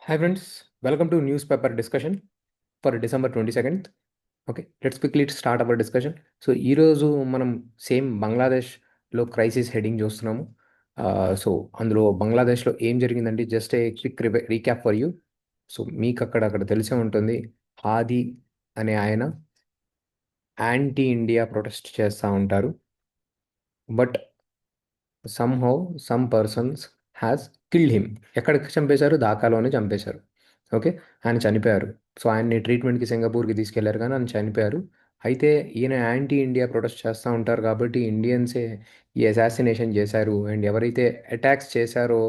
Hi friends, welcome to newspaper discussion for December 22nd. Okay, let's quickly start our discussion. So ఈరోజు మనం same బంగ్లాదేశ్లో crisis heading చూస్తున్నాము. So అందులో బంగ్లాదేశ్లో ఏం జరిగిందండి, just a quick recap for you. So మీకు అక్కడ తెలిసే ఉంటుంది, హాది అనే ఆయన యాంటీ ఇండియా ప్రొటెస్ట్ చేస్తూ ఉంటారు. But somehow some persons has killed him. ఎక్కడికి చంపేశారు? ఢాకాలోనే చంపేశారు. ఓకే, ఆయన చనిపోయారు. సో ఆయన్ని ట్రీట్మెంట్కి సింగపూర్కి తీసుకెళ్లారు, కానీ ఆయన చనిపోయారు. అయితే ఈయన యాంటీ ఇండియా ప్రొటెస్ట్ చేస్తూ ఉంటారు కాబట్టి ఇండియన్సే ఈ అసాసినేషన్ చేశారు. అండ్ ఎవరైతే అటాక్స్ చేశారో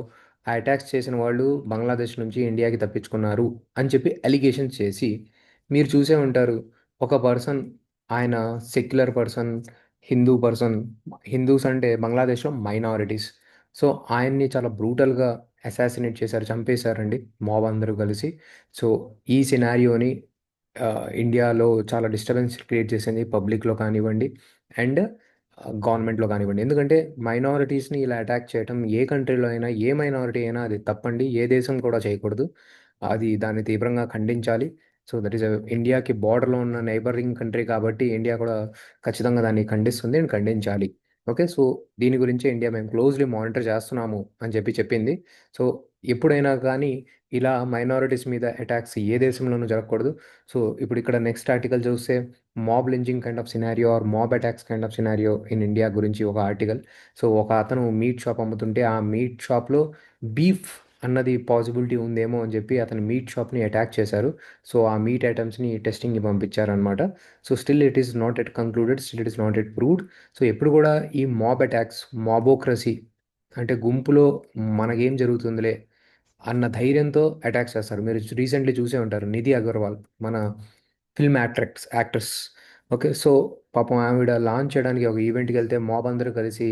ఆ అటాక్స్ చేసిన వాళ్ళు బంగ్లాదేశ్ నుంచి ఇండియాకి తప్పించుకున్నారు అని చెప్పి అలిగేషన్స్ చేసి, మీరు చూసే ఉంటారు, ఒక పర్సన్, ఆయన secular person, Hindu person. Hindus అంటే బంగ్లాదేశ్లో మైనారిటీస్. సో ఆయన్ని చాలా బ్రూటల్గా అసాసినేట్ చేశారు, చంపేశారండి మాబ్ అందరూ కలిసి. సో ఈ సినారియోని ఇండియాలో చాలా డిస్టర్బెన్స్ క్రియేట్ చేసింది, పబ్లిక్లో కానివ్వండి అండ్ గవర్నమెంట్లో కానివ్వండి. ఎందుకంటే మైనారిటీస్ని ఇలా అటాక్ చేయటం ఏ కంట్రీలో అయినా, ఏ మైనారిటీ అయినా అది తప్పండి, ఏ దేశం కూడా చేయకూడదు. అది దాన్ని తీవ్రంగా ఖండించాలి. సో దట్ ఈస్ ఇండియాకి బార్డర్లో ఉన్న నైబరింగ్ కంట్రీ కాబట్టి ఇండియా కూడా ఖచ్చితంగా దాన్ని ఖండిస్తుంది అండ్ ఖండించాలి. ఓకే, సో దీని గురించి ఇండియా మేము క్లోజ్లీ మానిటర్ చేస్తున్నాము అని చెప్పింది. సో ఎప్పుడైనా కానీ ఇలా మైనారిటీస్ మీద అటాక్స్ ఏ దేశంలోనూ జరగకూడదు. సో ఇప్పుడు ఇక్కడ నెక్స్ట్ ఆర్టికల్ చూస్తే, mob lynching kind of scenario or mob attacks kind of scenario in India గురించి ఒక ఆర్టికల్. సో ఒక అతను మీట్ షాప్ అమ్ముతుంటే ఆ మీట్ షాప్లో బీఫ్ అన్నది పాసిబిలిటీ ఉందేమో అని చెప్పి అతను మీట్ షాప్ని అటాక్ చేశారు. సో ఆ మీట్ ఐటమ్స్ని టెస్టింగ్కి పంపించారనమాట. So still it is not yet concluded, still it is not yet proved. So ఎప్పుడు కూడా ఈ మాబ్ అటాక్స్, మాబోక్రసీ అంటే గుంపులో మనకేం జరుగుతుందిలే అన్న ధైర్యంతో అటాక్ చేస్తారు. మీరు రీసెంట్లీ చూసే ఉంటారు, నిధి అగర్వాల్, మన ఫిల్మ్ యాక్ట్రెస్. ఓకే, సో పాపం ఆవిడ లాంచ్ చేయడానికి ఒక ఈవెంట్కి వెళ్తే మాబ్ అందరూ కలిసి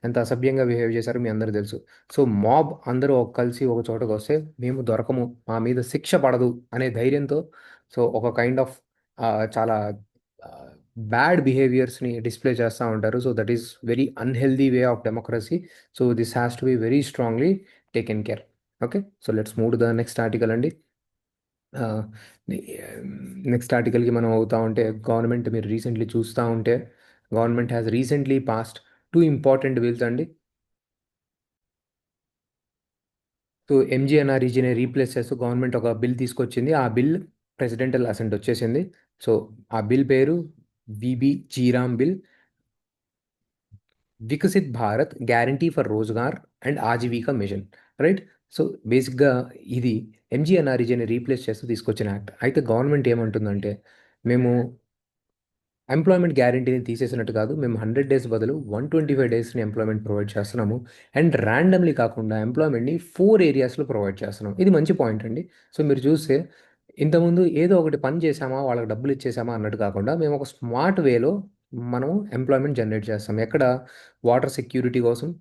ఎంత అసభ్యంగా బిహేవ్ చేశారో మీ అందరూ తెలుసు. సో మాబ్ అందరూ కలిసి ఒక చోటకు వస్తే మేము దొరకము, మా మీద శిక్ష పడదు అనే ధైర్యంతో, సో ఒక కైండ్ ఆఫ్ చాలా బ్యాడ్ బిహేవియర్స్ని డిస్ప్లే చేస్తూ ఉంటారు. So that is very unhealthy way of democracy. So this has to be very strongly taken care. Okay, so let's move to the next article అండి. నెక్స్ట్ ఆర్టికల్కి మనం అవుతా ఉంటే, government మీరు recently చూస్తూ ఉంటే, government has recently passed 2 important bills అండి. So ఎంజీఎన్ఆర్ఈజీని replace చేస్తూ government ఒక బిల్ తీసుకొచ్చింది. ఆ బిల్ ప్రెసిడెంటల్ అసెంట్ వచ్చేసింది. సో ఆ బిల్ పేరు VB G RAM bill, Viksit Bharat guarantee for Rozgar and Ajeevika mission. Right. So బేసిక్గా ఇది ఎంజీఎన్ఆర్ఈజీని రీప్లేస్ చేస్తూ తీసుకొచ్చిన యాక్ట్. అయితే గవర్నమెంట్ ఏమంటుందంటే, మేము ఎంప్లాయ్మెంట్ గ్యారంటీని తీసేసినట్టు కాదు, మేము 100 డేస్ బదులు 125 డేస్ని ఎంప్లాయ్మెంట్ ప్రొవైడ్ చేస్తున్నాము. అండ్ ర్యాండమ్లీ కాకుండా ఎంప్లాయ్మెంట్ని 4 ఏరియాస్లో ప్రొవైడ్ చేస్తున్నాం. ఇది మంచి పాయింట్ అండి. సో మీరు చూస్తే, ఇంతకుముందు ఏదో ఒకటి పని చేసామా, వాళ్ళకి డబ్బులు ఇచ్చేసామా అన్నట్టు కాకుండా, మేము ఒక స్మార్ట్ వేలో మనం ఎంప్లాయ్మెంట్ జనరేట్ చేస్తాం. ఎక్కడ? వాటర్ సెక్యూరిటీ కోసం,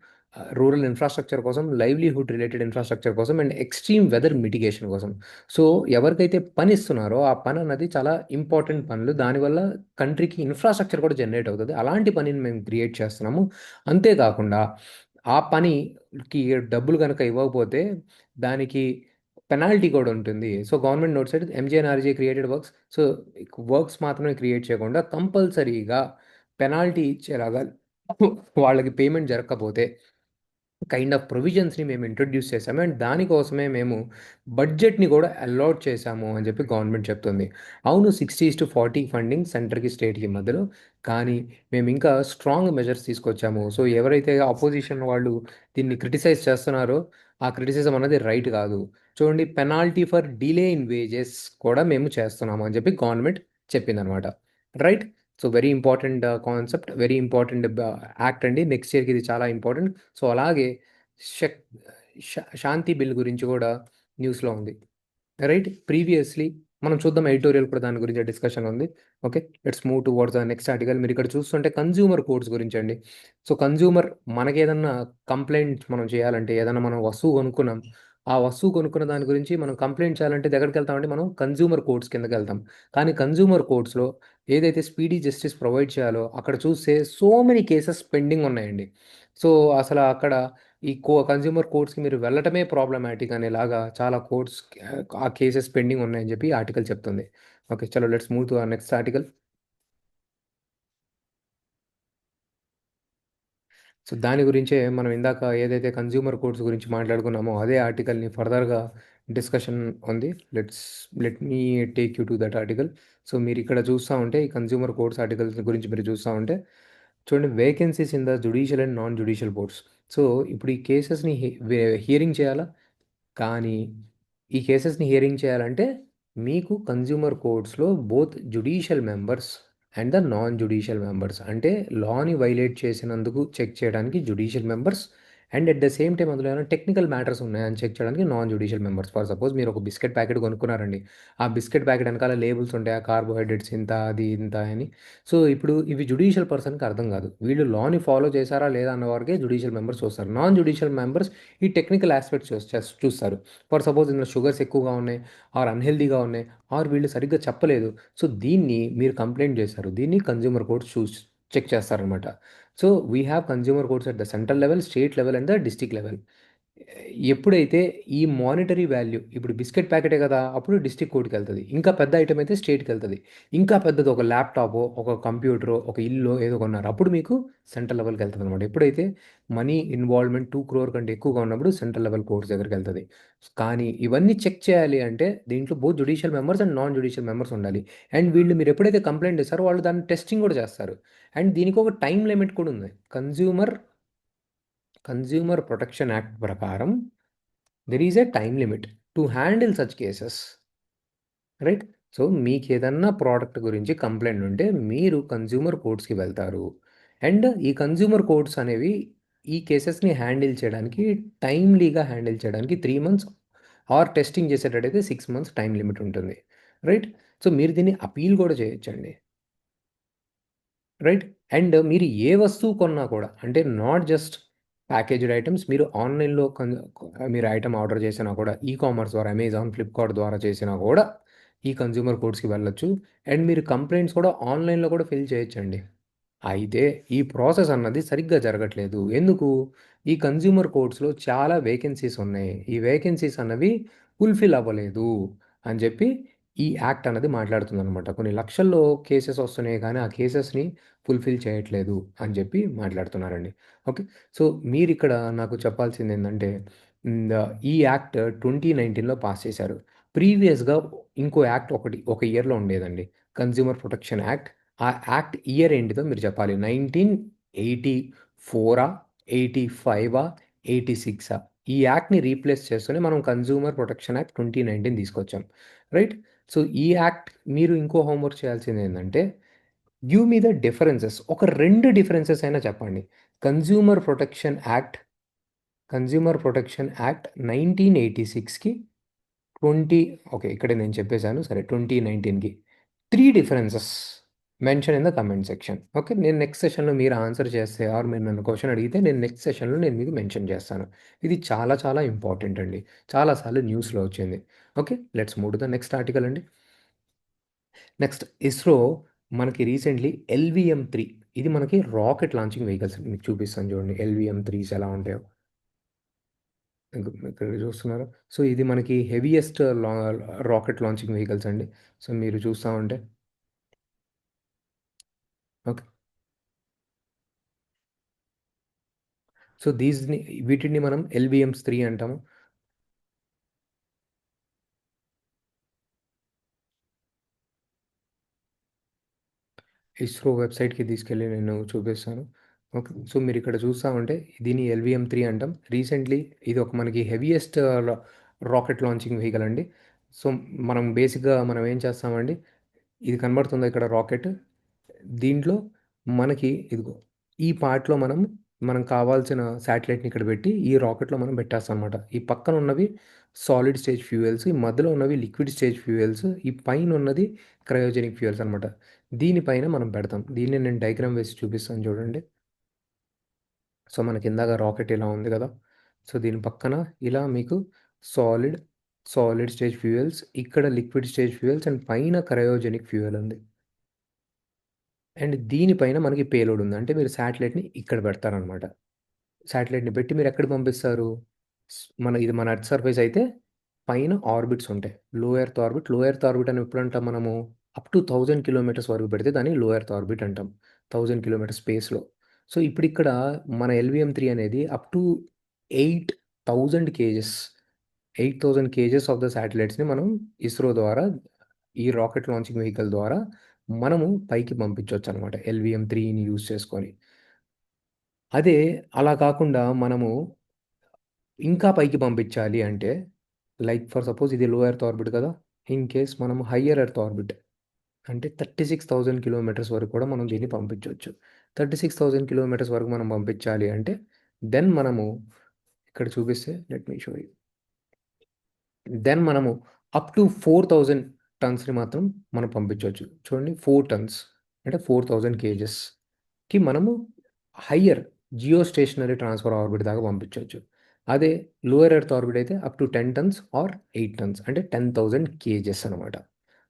రూరల్ ఇన్ఫ్రాస్ట్రక్చర్ కోసం, లైవ్లీహుడ్ రిలేటెడ్ ఇన్ఫ్రాస్ట్రక్చర్ కోసం అండ్ ఎక్స్ట్రీమ్ వెదర్ మిటిగేషన్ కోసం. సో ఎవరికైతే పని ఇస్తున్నారో ఆ పని అన్నది చాలా ఇంపార్టెంట్ పనులు, దానివల్ల కంట్రీకి ఇన్ఫ్రాస్ట్రక్చర్ కూడా జనరేట్ అవుతుంది. అలాంటి పనిని మేము క్రియేట్ చేస్తున్నాము. అంతేకాకుండా ఆ పనికి డబ్బులు కనుక ఇవ్వకపోతే దానికి పెనాల్టీ కూడా ఉంటుంది. So government note side MGNRG created works. So works మాత్రమే క్రియేట్ చేయకుండా కంపల్సరీగా పెనాల్టీ ఇచ్చేలాగా వాళ్ళకి పేమెంట్ జరగకపోతే కైండ్ ఆఫ్ ప్రొవిజన్స్ని మేము ఇంట్రొడ్యూస్ చేసాము. అండ్ దానికోసమే మేము బడ్జెట్ని కూడా అలాట్ చేశాము అని చెప్పి గవర్నమెంట్ చెప్తుంది. అవును, 60:40 ఫండింగ్ సెంటర్కి స్టేట్కి మధ్యలో, కానీ మేము ఇంకా స్ట్రాంగ్ మెజర్స్ తీసుకొచ్చాము. సో ఎవరైతే అపోజిషన్ వాళ్ళు దీన్ని క్రిటిసైజ్ చేస్తున్నారో ఆ క్రిటిసిజం అనేది రైట్ కాదు. చూడండి, penalty for delay in wages కూడా మేము చేస్తున్నాము అని చెప్పి గవర్నమెంట్ చెప్పిందనమాట. Right. So very important concept, very important act అండి. నెక్స్ట్ ఇయర్కి ఇది చాలా ఇంపార్టెంట్. సో అలాగే శక్ శాంతి బిల్ గురించి కూడా న్యూస్లో ఉంది. రైట్. ప్రీవియస్లీ మనం చూద్దాం, ఎడిటోరియల్ కూడా దాని గురించి డిస్కషన్ ఉంది. Okay, let's move towards the next article. మీరు ఇక్కడ చూస్తుంటే కన్జ్యూమర్ కోడ్స్ గురించి అండి. సో కన్జ్యూమర్, మనకి ఏదన్నా కంప్లైంట్ మనం చేయాలంటే, ఏదైనా మనం వస్తువు కొనుక్కున్నాం, ఆ వస్తువు కొనుక్కున్న దాని గురించి మనం కంప్లైంట్ చేయాలంటే దగ్గరికి వెళ్తామంటే మనం కన్జ్యూమర్ కోర్ట్స్ కిందకి వెళ్తాం. కానీ కన్జ్యూమర్ కోర్ట్స్లో ఏదైతే స్పీడీ జస్టిస్ ప్రొవైడ్ చేయాలో అక్కడ చూస్తే సో మెనీ కేసెస్ పెండింగ్ ఉన్నాయండి. సో అసలు అక్కడ ఈ కన్జ్యూమర్ కోర్ట్స్కి మీరు వెళ్ళటమే ప్రాబ్లమాటిక్ అనేలాగా చాలా కోర్ట్స్ ఆ కేసెస్ పెండింగ్ ఉన్నాయని చెప్పి ఆర్టికల్ చెప్తుంది. ఓకే, చలో let's move to next article. So దాని గురించే మనం ఇందాక ఏదైతే కన్జ్యూమర్ కోర్ట్స్ గురించి మాట్లాడుకున్నామో అదే ఆర్టికల్ని ఫర్దర్గా డిస్కషన్ ఉంది. Let me take you to that article. So మీరు ఇక్కడ చూస్తూ ఉంటే ఈ కన్జ్యూమర్ కోర్ట్స్ ఆర్టికల్స్ గురించి మీరు చూస్తూ ఉంటే చూడండి, vacancies in the judicial and non judicial boards. So ఇప్పుడు ఈ కేసెస్ని హియరింగ్ చేయాలా, కానీ ఈ కేసెస్ని హియరింగ్ చేయాలంటే మీకు కన్జ్యూమర్ కోర్ట్స్లో both judicial members and the non judicial members, అంటే లాని వైలేట్ చేసినందుకు చెక్ చేయడానికి judicial members, and at the same time అందులో ఏమైనా టెక్నికల్ మ్యాటర్స్ ఉన్నాయని చెక్ చేయడానికి non judicial members. For suppose మీరు ఒక బిస్కెట్ ప్యాకెట్ కొనుక్కున్నారండి, ఆ బిస్కెట్ ప్యాకెట్ వెనకాల లేబుల్స్ ఉంటాయి, ఆ కార్బోహైడ్రేట్స్ ఇంత అది ఇంత అని. సో ఇప్పుడు ఇవి జుడిషియల్ పర్సన్కి అర్థం కాదు, వీళ్ళు లాని ఫాలో చేశారా లేదా అన్న వరకే జుడిషియల్ మెంబర్స్ చూస్తారు. నాన్ జుడిషియల్ మెంబర్స్ ఈ టెక్నికల్ ఆస్పెక్ట్స్ చూస్తారు. ఫర్ సపోజ్ ఇందులో షుగర్స్ ఎక్కువగా ఉన్నాయి, ఆర్ అన్హెల్దీగా ఉన్నాయి, ఆర్ వీళ్ళు సరిగ్గా చెప్పలేదు. సో దీన్ని మీరు కంప్లైంట్ చేశారు, దీన్ని కన్జ్యూమర్ కోర్ట్స్ చెక్ చేస్తారనమాట. So we have consumer courts at the central level, state level and the district level. ఎప్పుడైతే ఈ మానిటరీ వాల్యూ, ఇప్పుడు బిస్కెట్ ప్యాకెటే కదా, అప్పుడు డిస్ట్రిక్ట్ కోర్ట్కి వెళ్తుంది. ఇంకా పెద్ద ఐటమ్ అయితే స్టేట్కి వెళ్తుంది. ఇంకా పెద్దది ఒక ల్యాప్టాపో, ఒక కంప్యూటరో, ఒక ఇల్లు ఏదో కొన్నారు, అప్పుడు మీకు సెంట్రల్ లెవెల్కి వెళ్తుంది అనమాట. ఎప్పుడైతే మనీ ఇన్వాల్వ్మెంట్ 2 crore కంటే ఎక్కువగా ఉన్నప్పుడు సెంట్రల్ లెవెల్ కోర్ట్స్ దగ్గరికి వెళ్తుంది. కానీ ఇవన్నీ చెక్ చేయాలి అంటే దీంట్లో both judicial members and non judicial members ఉండాలి. అండ్ వీళ్ళు మీరు ఎప్పుడైతే కంప్లైంట్ చేస్తారో వాళ్ళు దాన్ని టెస్టింగ్ కూడా చేస్తారు. అండ్ దీనికి ఒక టైం లిమిట్ కూడా ఉంది. కన్జ్యూమర్ ప్రొటెక్షన్ యాక్ట్ ప్రకారం there is a time limit to handle such cases, right? So మీకు ఏదన్నా ప్రోడక్ట్ గురించి కంప్లైంట్ ఉంటే మీరు కన్జ్యూమర్ కోర్ట్స్కి వెళ్తారు. అండ్ ఈ కన్జ్యూమర్ కోర్ట్స్ అనేవి ఈ కేసెస్ని హ్యాండిల్ చేయడానికి, టైమ్లీగా హ్యాండిల్ చేయడానికి 3 months, ఆర్ టెస్టింగ్ చేసేటట్టయితే 6 months టైం లిమిట్ ఉంటుంది, రైట్? సో మీరు దీన్ని అపీల్ కూడా చేయొచ్చండి, రైట్? అండ్ మీరు ఏ వస్తువు కొన్నా కూడా, అంటే నాట్ జస్ట్ ప్యాకేజ్డ్ ఐటమ్స్, మీరు ఆన్లైన్లో మీరు ఐటమ్ ఆర్డర్ చేసినా కూడా, ఈ కామర్స్ ద్వారా అమెజాన్, ఫ్లిప్కార్ట్ ద్వారా చేసినా కూడా ఈ కన్జ్యూమర్ కోర్ట్స్కి వెళ్ళొచ్చు. అండ్ మీరు కంప్లైంట్స్ కూడా ఆన్లైన్లో కూడా ఫిల్ చేయొచ్చండి. అయితే ఈ ప్రాసెస్ అన్నది సరిగ్గా జరగట్లేదు. ఎందుకు? ఈ కన్జ్యూమర్ కోర్ట్స్‌లో చాలా వేకెన్సీస్ ఉన్నాయి. ఈ వేకెన్సీస్ అన్నవి ఫుల్‌ఫిల్ అవ్వలేదు అని చెప్పి ఈ యాక్ట్ అన్నది మాట్లాడుతుందనమాట. కొన్ని లక్షల్లో కేసెస్ వస్తున్నాయి కానీ ఆ కేసెస్‌ని ఫుల్‌ఫిల్ చేయట్లేదు అని చెప్పి మాట్లాడుతున్నారండి. ఓకే. సో మీరిక్కడ నాకు చెప్పాల్సిందేంటంటే ఈ యాక్ట్ 2019లో పాస్ చేశారు. ప్రీవియస్‌గా ఇంకో యాక్ట్ ఒకటి ఒక ఇయర్‌లో ఉండేదండి. Consumer protection act. ఆ యాక్ట్ ఇయర్ ఏంటిదో మీరు చెప్పాలి. 1984ఆ? 85ఆ? 86ఆ? ఈ యాక్ట్‌ని రీప్లేస్ చేస్తూనే మనం కన్జ్యూమర్ ప్రొటెక్షన్ యాక్ట్ 2019 తీసుకొచ్చాం, రైట్? సో ఈ యాక్ట్ మీరు ఇంకో హోంవర్క్ చేయాల్సిందేంటంటే గివ్ మీ ద డిఫరెన్సెస్. ఒక 2 డిఫరెన్సెస్ అయినా చెప్పండి. Consumer protection act consumer protection act 1986కి 20 ఓకే. ఇక్కడే నేను చెప్పేసాను. సరే 2019కి 3 differences mention in the comment section. Okay. నేను నెక్స్ట్ సెషన్‌లో మీరు ఆన్సర్ చేస్తే ఆర్ మీరు నన్ను క్వెషన్ అడిగితే నేను నెక్స్ట్ సెషన్‌లో నేను మీకు మెన్షన్ చేస్తాను. ఇది చాలా చాలా ఇంపార్టెంట్ అండి. చాలా సార్లు న్యూస్‌లో వచ్చింది. Okay. Let's move to the next article అండి. నెక్స్ట్ ఇస్రో మనకి రీసెంట్‌లీ ఎల్‌వీఎం-3, ఇది మనకి రాకెట్ లాంచింగ్ వెహికల్స్ మీకు చూపిస్తాను చూడండి. ఎల్‌వీఎం-3s ఎలా ఉంటాయో. ఇక్కడ చూస్తున్నారా? సో ఇది మనకి హెవియెస్ట్ రాకెట్ లాంచింగ్ వెహికల్స్ అండి. సో మీరు చూస్తా ఉంటే ఓకే. సో వీటిని మనం ఎల్‌వీఎమ్స్-3 అంటాము. ఇస్రో వెబ్‌సైట్‌కి తీసుకెళ్ళి నేను చూపిస్తాను. ఓకే. సో మీరిక్కడ చూస్తా ఉంటే దీన్ని ఎల్‌వీఎం-3 అంటాం. రీసెంట్‌లీ ఇది ఒక మనకి హెవియెస్ట్ రాకెట్ లాంచింగ్ వెహికల్ అండి. సో మనం ఏం చేస్తామండి, ఇది కనబడుతుందా ఇక్కడ రాకెట్? దీంట్లో మనకి ఇదిగో ఈ పార్ట్‌లో మనం కావాల్సిన శాటిలైట్‌ని ఇక్కడ పెట్టి ఈ రాకెట్‌లో మనం పెట్టేస్తాం అనమాట. ఈ పక్కన ఉన్నవి సాలిడ్ స్టేజ్ ఫ్యూయల్స్, ఈ మధ్యలో ఉన్నవి లిక్విడ్ స్టేజ్ ఫ్యూయల్స్, ఈ పైన ఉన్నది క్రయోజెనిక్ ఫ్యూయల్స్ అనమాట. దీనిపైన మనం పెడతాం. దీన్ని నేను డయాగ్రామ్ వేసి చూపిస్తాను చూడండి. సో మనకిందాక రాకెట్ ఇలా ఉంది కదా! సో దీని పక్కన ఇలా మీకు సాలిడ్, సాలిడ్ స్టేజ్ ఫ్యూయల్స్, ఇక్కడ లిక్విడ్ స్టేజ్ ఫ్యూయల్స్ అండ్ పైన క్రయోజెనిక్ ఫ్యూయల్ ఉంది. అండ్ దీనిపైన మనకి పేలోడ్ ఉంది. అంటే మీరు శాటిలైట్‌ని ఇక్కడ పెడతారనమాట. శాటిలైట్‌ని పెట్టి మీరెక్కడికి పంపిస్తారు? మన ఎర్త్ సర్ఫేస్ అయితే పైన ఆర్బిట్స్ ఉంటాయి. లో ఎర్త్ ఆర్బిట్ అని ఎప్పుడంటాం మనము? అప్ టు 1000 కిలోమీటర్స్ వరకు పెడితే దాన్ని లో ఎర్త్ ఆర్బిట్ అంటాం. 1000 కిలోమీటర్స్ స్పేస్‌లో. సో, ఇప్పుడిక్కడ మన ఎల్‌విఎం-3 అనేది up to 8000 kgs 8000 kgs of the శాటిలైట్స్‌ని మనం ఇస్రో ద్వారా ఈ రాకెట్ లాంచింగ్ వెహికల్ ద్వారా మనము పైకి పంపించొచ్చనమాట. ఎల్‌విఎం-3ని యూజ్ చేసుకొని. అదే అలా కాకుండా మనము ఇంకా పైకి పంపించాలి అంటే, లైక్ ఫర్ సపోజ్ ఇది లో ఎర్త్ ఆర్బిట్ కదా! ఇన్ కేస్ మనం హైయర్ ఎర్త్ ఆర్బిట్ అంటే 36,000 కిలోమీటర్స్ వరకు కూడా మనం దీన్ని పంపించొచ్చు. 36,000 కిలోమీటర్స్ వరకు మనం పంపించాలి అంటే, దెన్ మనము ఇక్కడ చూపిస్తే let me show you. Then మనము అప్ టు 4,000 టన్స్‌ని మాత్రం మనం పంపించొచ్చు. చూడండి 4 టన్స్ అంటే 4,000 కేజెస్‌కి మనము higher geostationary transfer orbit దాకా పంపించొచ్చు. అదే లోయర్ ఎర్త్ ఆర్బిట్ అయితే up to 10 tons or 8 tons అంటే 10,000 కేజెస్ అనమాట.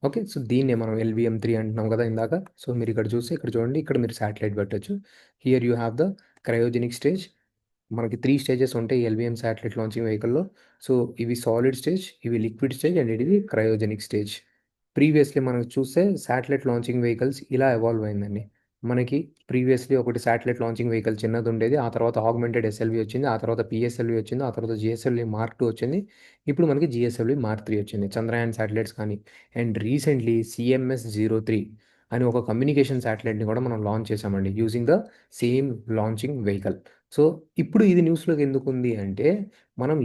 ఓకే. సో, దీన్నే మనం ఎల్‌విఎం-3 అంటున్నాం కదా ఇందాక. సో, మీరిక్కడ చూస్తే ఇక్కడ చూడండి. ఇక్కడ మీరు శాటిలైట్ పెట్టొచ్చు. Here you have the cryogenic stage. మనకి 3 స్టేజెస్ ఉంటాయి ఎల్‌విఎం శాటిలైట్ లాంచింగ్ వెహికల్‌లో. సో, ఇవి సాలిడ్ స్టేజ్, ఇవి లిక్విడ్ స్టేజ్ అండ్ ఇది క్రయోజెనిక్ స్టేజ్. ప్రీవియస్‌లీ మనం చూస్తే శాటిలైట్ లాంచింగ్ వెహికల్స్ ఇలా ఎవాల్వ్ అయిందండి. మనకి ప్రీవియస్‌లీ ఒకటి శాటిలైట్ లాంచింగ్ వెహికల్ చిన్నదుండేది. ఆ తర్వాత ఆగ్మెంటెడ్ ఎస్ఎల్‌వి వచ్చింది. ఆ తర్వాత పీఎస్ఎల్‌వి వచ్చింది. ఆ తర్వాత జీఎస్ఎల్‌వి మార్క్ 2 వచ్చింది. ఇప్పుడు మనకి జీఎస్ఎల్‌వి మార్క్ 3 వచ్చింది. చంద్రయాన్ శాటిలైట్స్ కానీ అండ్ రీసెంట్‌లీ సీఎంఎస్-03 అని ఒక కమ్యూనికేషన్ శాటిలైట్‌ని కూడా మనం లాంచ్ చేశామండి. Using the same launching vehicle. So, ఇప్పుడు ఇది న్యూస్‌లోకి ఎందుకుంది అంటే, మనం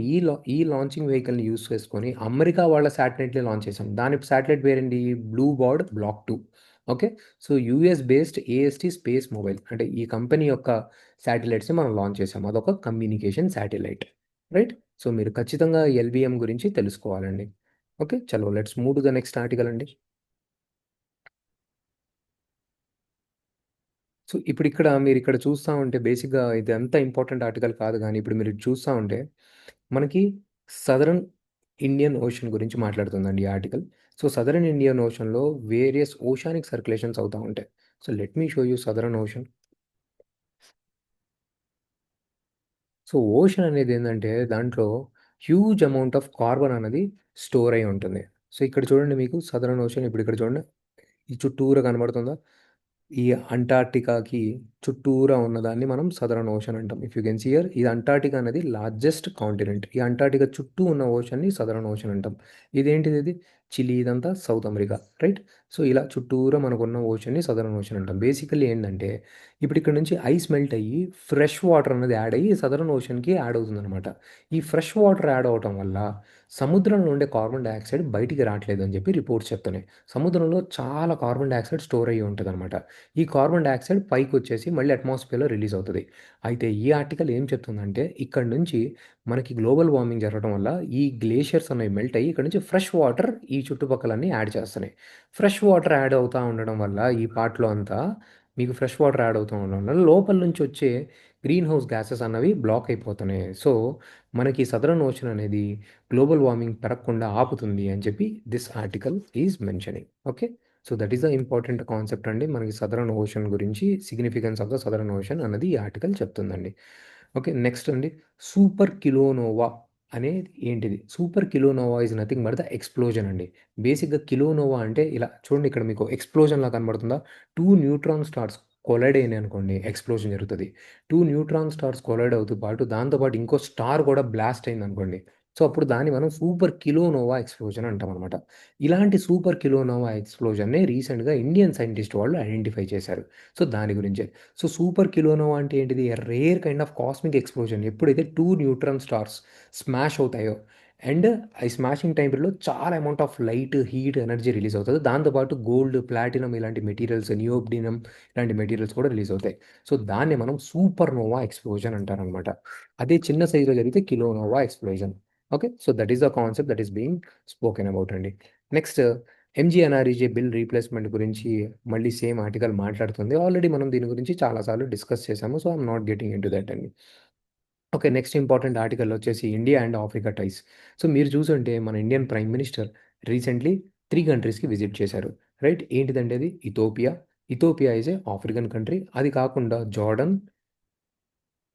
ఈ లాంచింగ్ వెహికల్‌ని యూజ్ చేసుకొని అమెరికా వాళ్ళ శాటిలైట్‌ని లాంచ్ చేసాం. దాని శాటిలైట్ పేరేంటి? Blue bird block 2. Okay. So, US based AST space mobile అంటే ఈ కంపెనీ యొక్క శాటిలైట్స్‌ని మనం లాంచ్ చేసాం. అదొక కమ్యూనికేషన్ శాటిలైట్. రైట్? సో, మీరు ఖచ్చితంగా ఎల్‌విఎం గురించి తెలుసుకోవాలండి. ఓకే. చలో let's move to the next article అండి. సో, ఇప్పుడిక్కడ మీరిక్కడ చూస్తా ఉంటే బేసిక్‌గా ఇది అంత ఇంపార్టెంట్ ఆర్టికల్ కాదు గానీ, ఇప్పుడు మీరు చూస్తా ఉంటే మనకి సదరన్ ఇండియన్ ఓషన్ గురించి మాట్లాడుతుందండి ఈ ఆర్టికల్. సో, సదరన్ ఇండియన్ ఓషన్‌లో వేరియస్ ఓషానిక్ సర్క్యులేషన్స్ అవుతా ఉంటాయి. So, let me show you southern ocean. So, ocean అనేదేందంటే దాంట్లో హ్యూజ్ అమౌంట్ ఆఫ్ కార్బన్ అనేది స్టోర్ అయ్యి ఉంటుంది. సో, ఇక్కడ చూడండి మీకు సదరన్ ఓషన్ ఇప్పుడిక్కడ చూడండి. ఈ చుట్టూరా కనబడుతుందా? ఈ అంటార్క్టికాకి చుట్టూరా ఉన్నదాన్ని మనం సదరన్ ఓషన్ అంటాం. If you can see here ఇది అంటార్క్టికా అనేది లార్జెస్ట్ కాంటినెంట్. ఈ అంటార్క్టికా చుట్టూ ఉన్న ఓషన్‌ని సదరన్ ఓషన్ అంటాం. ఇదేంటిది ఇది? చిలీ ఇదంతా సౌత్ అమెరికా. రైట్? సో, ఇలా చుట్టూరా మనకున్న ఓషన్‌ని సదరన్ ఓషన్ అంటాం. బేసికల్లీ ఏందంటే ఇప్పుడు ఇక్కడ నుంచి ఐస్ మెల్ట్ అయ్యి ఫ్రెష్ వాటర్ అనేది యాడ్ అయ్యి సదరన్ ఓషన్‌కి యాడ్ అవుతుందనమాట. ఈ ఫ్రెష్ వాటర్ యాడ్ అవ్వటం వల్ల సముద్రంలో ఉండే కార్బన్ డయాక్సైడ్ బయటికి రాట్లేదు అని చెప్పి రిపోర్ట్స్ చెప్తున్నాయి. సముద్రంలో చాలా కార్బన్ డయాక్సైడ్ స్టోర్ అయ్యి ఉంటదనమాట. ఈ కార్బన్ డయాక్సైడ్ పైకొచ్చేసి మళ్ళీ అట్మాస్ఫియర్‌లో రిలీజ్ అవుతది. అయితే ఈ ఆర్టికల్ ఏం చెప్తుందంటే ఇక్కడి నుంచి మనకి గ్లోబల్ వార్మింగ్ జరగడం వల్ల ఈ గ్లేషియర్స్ అనేవి మెల్ట్ అయ్యి ఇక్కడ నుంచి ఫ్రెష్ వాటర్ ఈ చుట్టుపక్కలన్నీ యాడ్ చేస్తున్నాయి. ఫ్రెష్ వాటర్ యాడ్ అవుతా ఉండడం వల్ల ఈ పార్ట్‌లో అంతా మీకు ఫ్రెష్ వాటర్ యాడ్ అవుతూ ఉండడం వల్ల లోపల నుంచి వచ్చే గ్రీన్ హౌస్ గ్యాసెస్ అన్నవి బ్లాక్ అయిపోతున్నాయి. సో, మనకి సదరన్ ఓషన్ అనేది గ్లోబల్ వార్మింగ్ పెరగకుండా ఆపుతుంది అని చెప్పి this article is mentioning. Okay. So, that is the important concept అండి. మనకి సదరన్ ఓషన్ గురించి significance of the southern ocean అన్నది ఈ ఆర్టికల్ చెప్తుందండి. ఓకే. నెక్స్ట్ అండి సూపర్ కిలోనోవా అనేది ఏంటిది? Super kilonova is nothing but the explosion అండి. బేసిక్‌గా కిలోనోవా అంటే ఇలా చూడండి ఇక్కడ మీకు ఎక్స్‌ప్లోజన్‌లా కనబడుతుందా? 2 న్యూట్రాన్ స్టార్స్ కొలైడ్ అయినాయనుకోండి ఎక్స్‌ప్లోజన్ జరుగుతది. 2 న్యూట్రాన్ స్టార్స్ కొలైడ్ అవుతూ పాటు దాంతో పాటు ఇంకో స్టార్ కూడా బ్లాస్ట్ అయిందనుకోండి. సో, అప్పుడు దాన్ని మనం సూపర్ కిలోనోవా ఎక్స్‌ప్లోజన్ అంటామనమాట. ఇలాంటి సూపర్ కిలోనోవా ఎక్స్‌ప్లోజన్‌ని రీసెంట్‌గా ఇండియన్ సైంటిస్ట్ వాళ్ళు ఐడెంటిఫై చేశారు. సో, దాని గురించే. సో, సూపర్ కిలోనోవా అంటే ఏంటిది? A rare kind of cosmic explosion. ఎప్పుడైతే 2 న్యూట్రాన్ స్టార్స్ స్మాష్ అవుతాయో అండ్ ఈ స్మాషింగ్ టైంలో చాలా amount of light, heat, energy release అవుతది. దాంతో పాటు గోల్డ్, ప్లాటినం ఇలాంటి మెటీరియల్స్, నియోబిడినం ఇలాంటి మెటీరియల్స్ కూడా రిలీజ్ అవుతాయి. సో, దాన్నే మనం సూపర్‌నోవా ఎక్స్‌ప్లోజన్ అంటారనమాట. అదే చిన్న సైజ్‌లో జరిగితే kilonova explosion. Okay. So, that is the concept that is being spoken about అండి. నెక్స్ట్ ఎంజీఎన్ఆర్‌ఈజీ బిల్ రీప్లేస్‌మెంట్ గురించి మళ్ళీ సేమ్ ఆర్టికల్ మాట్లాడుతుంది. ఆల్రెడీ మనం దీని గురించి చాలా సార్లు డిస్కస్ చేసాము. So, I'm not getting into that అండి. ఓకే. నెక్స్ట్ ఇంపార్టెంట్ ఆర్టికల్ వచ్చేసి India and Africa ties. So, మీరు చూసుంటే మన ఇండియన్ ప్రైమ్ మినిస్టర్ రీసెంట్‌లీ 3 కంట్రీస్‌కి విజిట్ చేశారు. రైట్? ఏంటిదండి అది? Ethiopia. Ethiopia is a African country. అది కాకుండా జార్డన్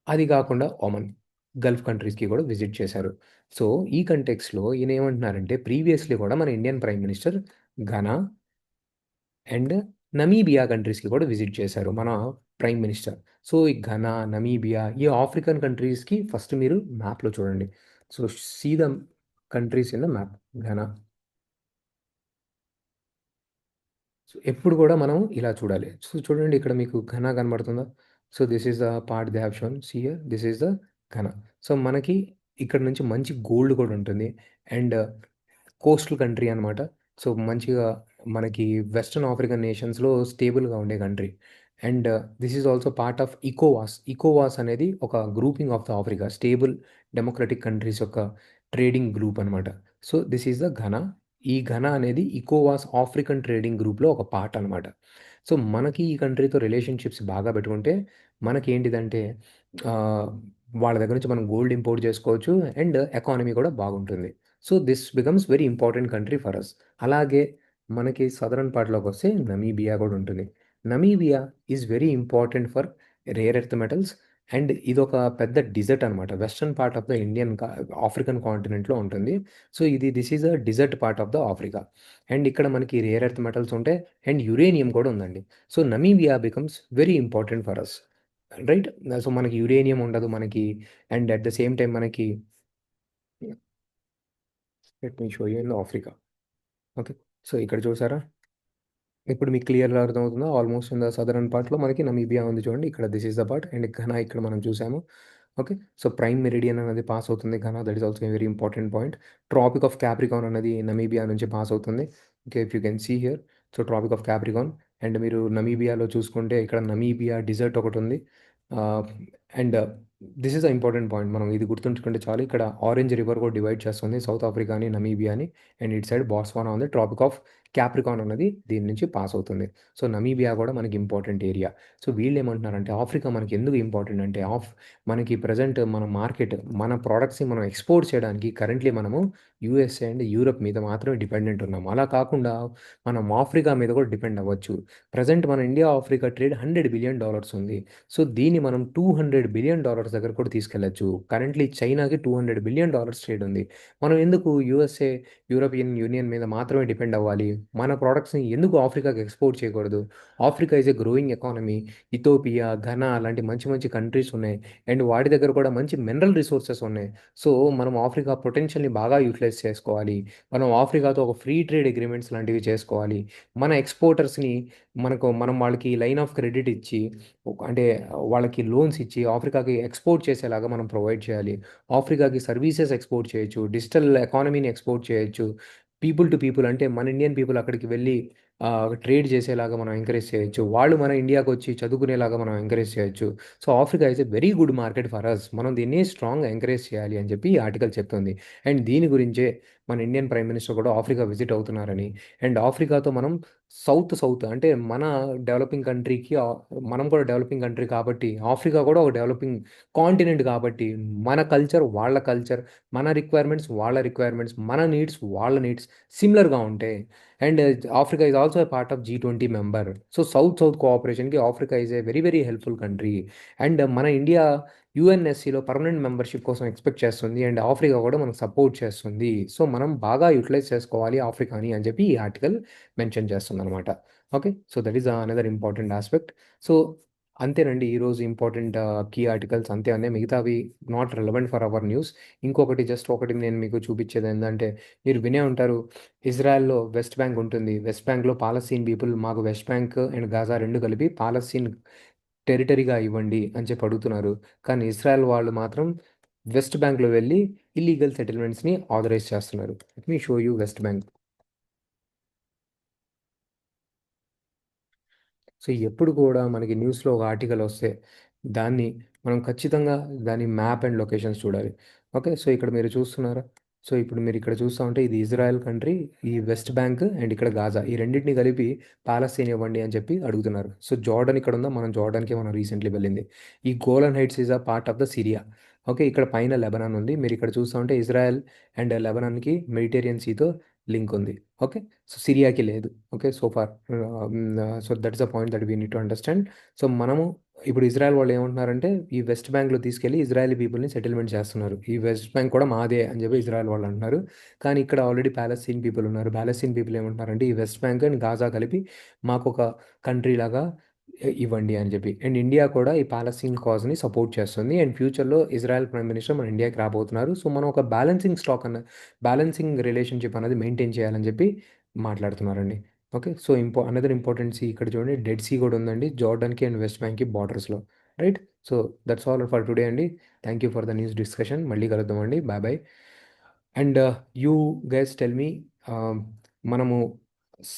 అది కాకుండా ఒమన్, గల్ఫ్ కంట్రీస్‌కి కూడా విజిట్ చేశారు. సో, ఈ కంటెక్స్ట్‌లో ఈయన ఏమంటున్నారంటే ప్రీవియస్‌లీ కూడా మన Indian prime minister Ghana and Namibia కంట్రీస్‌కి కూడా విజిట్ చేశారు మన ప్రైమ్ మినిస్టర్. సో, ఈ ఘనా, నమీబియా ఈ ఆఫ్రికన్ కంట్రీస్‌కి ఫస్ట్ మీరు మ్యాప్‌లో చూడండి. So, see the countries in the map. Ghana. So, ఎప్పుడు కూడా మనం ఇలా చూడాలి. సో, చూడండి ఇక్కడ మీకు ఘనా కనబడుతుందా? So, this is the part they have shown. See here this is the Ghana. So, మనకి ఇక్కడ నుంచి మంచి గోల్డ్ కూడా ఉంటుంది. అండ్ కోస్టల్ కంట్రీ అనమాట. సో, మంచిగా మనకి వెస్టర్న్ ఆఫ్రికన్ నేషన్స్‌లో స్టేబుల్‌గా ఉండే country. And this is also part of ఇకోవాస్. ఇకోవాస్ అనేది ఒక grouping of the Africa. Stable democratic countries యొక్క ట్రేడింగ్ గ్రూప్ అనమాట. So, this is the Ghana. ఈ ఘనా అనేది ఇకోవాస్ ఆఫ్రికన్ ట్రేడింగ్ గ్రూప్‌లో ఒక పార్ట్ అనమాట. సో, మనకి ఈ కంట్రీతో రిలేషన్‌షిప్స్ బాగా పెట్టుకుంటే మనకేంటిదంటే ఆహ్, వాళ్ళ దగ్గర నుంచి మనం గోల్డ్ ఇంపోర్ట్ చేసుకోవచ్చు. అండ్ ఎకానమీ కూడా బాగుంటుంది. So, this becomes very important country for us. అలాగే మనకి సదరన్ పార్ట్‌లోకొస్తే నమీబియా కూడా ఉంటుంది. Namibia is very important for rare earth metals. And ఇదొక పెద్ద డిజర్ట్ అనమాట. Western part of the African కాంటినెంట్‌లో ఉంటుంది. So, this is a desert part of the Africa. And ఇక్కడ మనకి రేర్ ఎర్త్ మెటల్స్ ఉంటాయి. అండ్ యురేనియం కూడా ఉందండి. So, Namibia becomes very important for us. Right. So, మనకి యురేనియం ఉండదు మనకి. And at the same time మనకి let me show you in Africa. Okay. So, ఇక్కడ చూసారా? ఇప్పుడు మీకు క్లియర్‌గా అర్థమవుతుందా? ఆల్‌మోస్ట్ ఇన్ ద సదరన్ పార్ట్‌లో మనకి నమీబియా ఉంది చూడండి. ఇక్కడ this is the part and Ghana ఇక్కడ మనం చూసాము. ఓకే. సో, ప్రైమ్ మెరిడియన్ అనేది పాస్ అవుతుంది Ghana. That is also a very important point. Tropic of Capricorn అనేది నమీబియా నుంచి పాస్ అవుతుంది. Okay. If you can see here. So, tropic of Capricorn and మీరు నమీబియాలో చూసుకుంటే ఇక్కడ నమీబియా డిజర్ట్ ఒకటుంది. Ah, and this is the important point. మనం ఇది గుర్తుంచుకుంటే చాలు. ఇక్కడ ఆరెంజ్ రివర్ కూడా డివైడ్ చేస్తుంది సౌత్ ఆఫ్రికాని, నమీబియాని. అండ్ ఇటు సైడ్ బాట్స్వానా ఉంది. ట్రాపిక్ ఆఫ్ క్యాప్రికార్న్ అన్నది దీని నుంచి పాస్ అవుతుంది. సో, నమీబియా కూడా మనకి ఇంపార్టెంట్ ఏరియా. సో, వీళ్ళేమంటున్నారంటే ఆఫ్రికా మనకి ఎందుకు ఇంపార్టెంట్ అంటే మనకి ప్రెజెంట్ మన మార్కెట్ మన ప్రొడక్ట్స్‌ని మనం ఎక్స్‌పోర్ట్ చేయడానికి కరెంట్‌లీ మనము యూఎస్ఏ అండ్ యూరప్ మీద మాత్రమే డిపెండెంట్ ఉన్నాం. అలా కాకుండా మనం ఆఫ్రికా మీద కూడా డిపెండ్ అవ్వచ్చు. ప్రెజెంట్ మన ఇండియా ఆఫ్రికా ట్రేడ్ $100 బిలియన్ ఉంది. సో, దీన్ని మనం $200 బిలియన్ దగ్గర కూడా తీసుకెళ్లొచ్చు. కరెంట్‌లీ చైనాకి $200 బిలియన్ ట్రేడ్ ఉంది. మనం ఎందుకు యూఎస్ఏ, యూరోపియన్ యూనియన్ మీద మాత్రమే డిపెండ్ అవ్వాలి? మన ప్రొడక్ట్స్‌ని ఎందుకు ఆఫ్రికాకి ఎక్స్‌పోర్ట్ చేయకూడదు? Africa is a growing economy. Ethiopia, Ghana అలాంటి మంచి మంచి కంట్రీస్ ఉన్నాయి. అండ్ వాటి దగ్గర కూడా మంచి మినరల్ రిసోర్సెస్ ఉన్నాయి. సో, మనం ఆఫ్రికా పొటెన్షియల్‌ని బాగా యుటిలైజ్ చేసుకోవాలి. మనం ఆఫ్రికాతో ఒక ఫ్రీ ట్రేడ్ అగ్రీమెంట్స్ లాంటివి చేసుకోవాలి. మన ఎక్స్‌పోర్టర్స్‌ని మనం వాళ్ళకి లైన్ ఆఫ్ క్రెడిట్ ఇచ్చి అంటే వాళ్ళకి లోన్స్ ఇచ్చి ఆఫ్రికాకి ఎక్స్‌పోర్ట్ చేసేలాగా మనం ప్రొవైడ్ చేయాలి. ఆఫ్రికాకి సర్వీసెస్ ఎక్స్‌పోర్ట్ చేయొచ్చు. డిజిటల్ ఎకానమీని ఎక్స్‌పోర్ట్ చేయొచ్చు. పీపుల్ టు పీపుల్ అంటే మన ఇండియన్ పీపుల్ అక్కడికి వెళ్లి ట్రేడ్ చేసేలాగా మనం ఎంకరేజ్ చేయొచ్చు. వాళ్ళు మన ఇండియాకొచ్చి చదువుకునేలాగా మనం ఎంకరేజ్ చేయొచ్చు. So, Africa is a very good market for us. మనం దీన్ని స్ట్రాంగ్‌గా ఎంకరేజ్ చేయాలి అని చెప్పి ఈ ఆర్టికల్ చెప్తుంది. అండ్ దీని గురించే మన ఇండియన్ ప్రైమ్ మినిస్టర్ కూడా ఆఫ్రికా విజిట్ అవుతున్నారని, అండ్ ఆఫ్రికాతో మనం సౌత్ అంటే మన డెవలపింగ్ కంట్రీకి మనం కూడా డెవలపింగ్ కంట్రీ కాబట్టి, ఆఫ్రికా కూడా ఒక డెవలపింగ్ కాంటినెంట్ కాబట్టి, మన కల్చర్, వాళ్ళ కల్చర్, మన రిక్వైర్మెంట్స్, వాళ్ళ రిక్వైర్మెంట్స్, మన నీడ్స్, వాళ్ళ నీడ్స్ సిమిలర్‌గా ఉంటాయి. And Africa is also a part of G20 member. So, south కోఆపరేషన్‌కి Africa is a very, very helpful country. And మన ఇండియా యూఎన్ఎస్‌సిలో పర్మనెంట్ మెంబర్‌షిప్ కోసం ఎక్స్‌పెక్ట్ చేస్తుంది. అండ్ ఆఫ్రికా కూడా మనకు సపోర్ట్ చేస్తుంది. సో, మనం బాగా యుటిలైజ్ చేసుకోవాలి ఆఫ్రికాని అని చెప్పి ఈ ఆర్టికల్ మెన్షన్ చేస్తుందనమాట. Okay. So, that is another important aspect. So, అంతేనండి ఈరోజు ఇంపార్టెంట్ కీ ఆర్టికల్స్ అంతే ఉన్నాయి. మిగతావి not relevant for our news. ఇంకొకటి జస్ట్ ఒకటి నేను మీకు చూపించేదేందంటే మీరు వినే ఉంటారు. ఇజ్రాయెల్‌లో వెస్ట్ బ్యాంక్ ఉంటుంది. వెస్ట్ బ్యాంక్‌లో పాలస్తీన్ పీపుల్ మాకు వెస్ట్ బ్యాంక్ అండ్ గాజా 2 కలిపి పాలస్తీన్ టెరిటరీగా ఇవ్వండి అని చెప్పి అడుగుతున్నారు. కానీ ఇజ్రాయెల్ వాళ్ళు మాత్రం వెస్ట్ బ్యాంక్‌లో వెళ్లి ఇల్లీగల్ సెటిల్మెంట్స్‌ని ఆథరైజ్ చేస్తున్నారు. Let me show you west bank. So, ఎప్పుడు కూడా మనకి న్యూస్‌లో ఒక ఆర్టికల్ వస్తే, దాన్ని మనం ఖచ్చితంగా దాని మ్యాప్ అండ్ లొకేషన్స్ చూడాలి. ఓకే. సో, ఇక్కడ మీరు చూస్తున్నారా? సో, ఇప్పుడు మీరు ఇక్కడ చూస్తా ఉంటే ఇది ఇజ్రాయెల్ కంట్రీ, ఈ వెస్ట్ బ్యాంక్ అండ్ ఇక్కడ గాజా. ఈ రెండిటిని కలిపి పాలస్తీన్ ఇవ్వండి అని చెప్పి అడుగుతున్నారు. సో, జార్డన్ ఇక్కడ ఉందా? జార్డన్‌కి మనం రీసెంట్‌లీ వెళ్ళింది. ఈ Golan heights is a part of the Syria. Okay. ఇక్కడ పైన లెబనాన్ ఉంది. మీరు ఇక్కడ చూస్తా ఉంటే ఇజ్రాయెల్ అండ్ లెబనాన్‌కి మెడిటేరియన్ సీతో లింక్ ఉంది. ఓకే. సో, సిరియాకి లేదు. Okay. So far so that is the point that we need to understand. So, మనము ఇప్పుడు ఇజ్రాయెల్ వాళ్ళు ఏమంటున్నారంటే ఈ వెస్ట్ బ్యాంక్లో తీసుకెళ్ళి ఇజ్రాయలీ పీపుల్ని సెటిల్మెంట్ చేస్తున్నారు. ఈ వెస్ట్ బ్యాంక్ కూడా మాదే అని చెప్పి ఇజ్రాయెల్ వాళ్ళు అంటున్నారు. కానీ ఇక్కడ ఆల్రెడీ ప్యాలెస్తీన్ పీపుల్ ఉన్నారు. ప్యాలెస్తీన్ పీపుల్ ఏమంటున్నారంటే ఈ వెస్ట్ బ్యాంక్ అండ్ గాజా కలిపి మాకు ఒక కంట్రీ లాగా ఇవ్వండి అని చెప్పి. అండ్ ఇండియా కూడా ఈ పాలస్తీన్ కాజ్ని సపోర్ట్ చేస్తుంది. అండ్ ఫ్యూచర్లో ఇజ్రాయెల్ ప్రైమ్ మినిస్టర్ మన ఇండియాకి రాబోతున్నారు. సో మనం ఒక బ్యాలెన్సింగ్ రిలేషన్షిప్ అనేది మెయింటైన్ చేయాలని చెప్పి మాట్లాడుతున్నారండి. Okay. So another important sea ఇక్కడ చూడండి, డెడ్ సీ కూడా ఉందండి జార్డన్కి అండ్ వెస్ట్ బ్యాంక్కి బార్డర్స్లో. Right. So that's all for today అండి. Thank you for the news discussion. మళ్ళీ కలుద్దామండి. Bye bye. And you guys tell me, మనము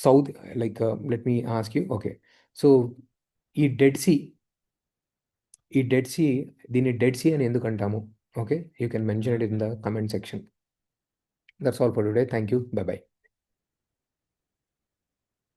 south like let me ask you. Okay. So ఈ Dead Sea ఈ Dead Sea దీన్ని Dead Sea అని ఎందుకు అంటాము? Okay, you can mention it in the comment section. That's all for today. Thank you. Bye bye.